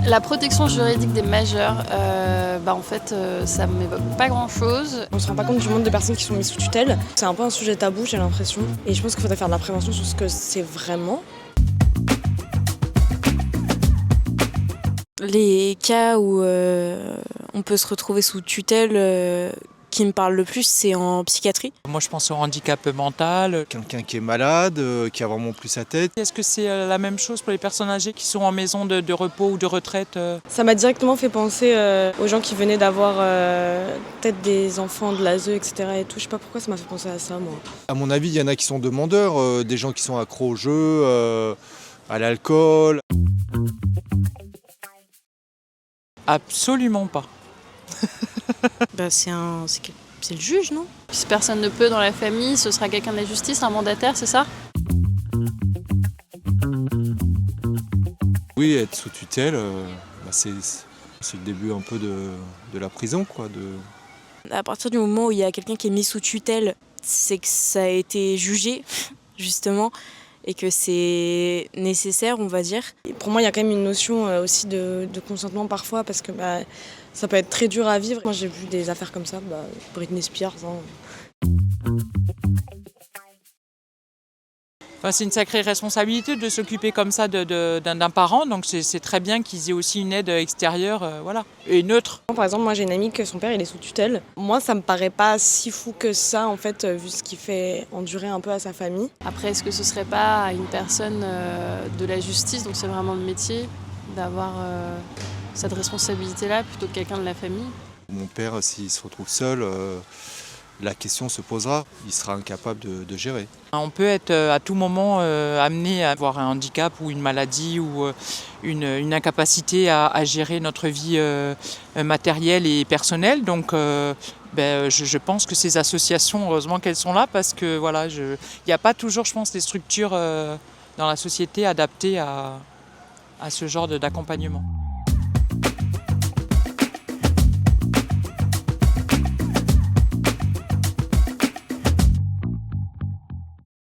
La protection juridique des majeurs, en fait, ça m'évoque pas grand-chose. On se rend pas compte du nombre de personnes qui sont mises sous tutelle. C'est un peu un sujet tabou, j'ai l'impression. Et je pense qu'il faudrait faire de la prévention sur ce que c'est vraiment. Les cas où on peut se retrouver sous tutelle qui me parlent le plus, c'est en psychiatrie. Moi, je pense au handicap mental. Quelqu'un qui est malade, qui a vraiment plus sa tête. Est-ce que c'est la même chose pour les personnes âgées qui sont en maison de repos ou de retraite? Ça m'a directement fait penser aux gens qui venaient d'avoir peut-être des enfants de l'ASE, etc. et tout. Je sais pas pourquoi ça m'a fait penser à ça, moi. À mon avis, il y en a qui sont demandeurs, des gens qui sont accros au jeu, à l'alcool. Absolument pas. C'est le juge, non? Si personne ne peut dans la famille, ce sera quelqu'un de la justice, un mandataire, c'est ça? Oui, être sous tutelle, c'est le début un peu de la prison, quoi. À partir du moment où il y a quelqu'un qui est mis sous tutelle, c'est que ça a été jugé, justement, et que c'est nécessaire, on va dire. Et pour moi, il y a quand même une notion aussi de consentement parfois, parce que ça peut être très dur à vivre. Moi, j'ai vu des affaires comme ça, Britney Spears. Enfin, c'est une sacrée responsabilité de s'occuper comme ça d'un parent, donc c'est très bien qu'ils aient aussi une aide extérieure, et neutre. Par exemple, moi j'ai une amie que son père il est sous tutelle. Moi ça me paraît pas si fou que ça en fait, vu ce qu'il fait endurer un peu à sa famille. Après, est-ce que ce serait pas une personne de la justice, donc c'est vraiment le métier, d'avoir cette responsabilité-là plutôt que quelqu'un de la famille? Mon père, s'il se retrouve seul, la question se posera. Il sera incapable de gérer. On peut être à tout moment amené à avoir un handicap ou une maladie ou une incapacité à gérer notre vie matérielle et personnelle. Donc je pense que ces associations, heureusement qu'elles sont là, parce que voilà, il n'y a pas toujours, je pense, des structures dans la société adaptées à ce genre d'accompagnement.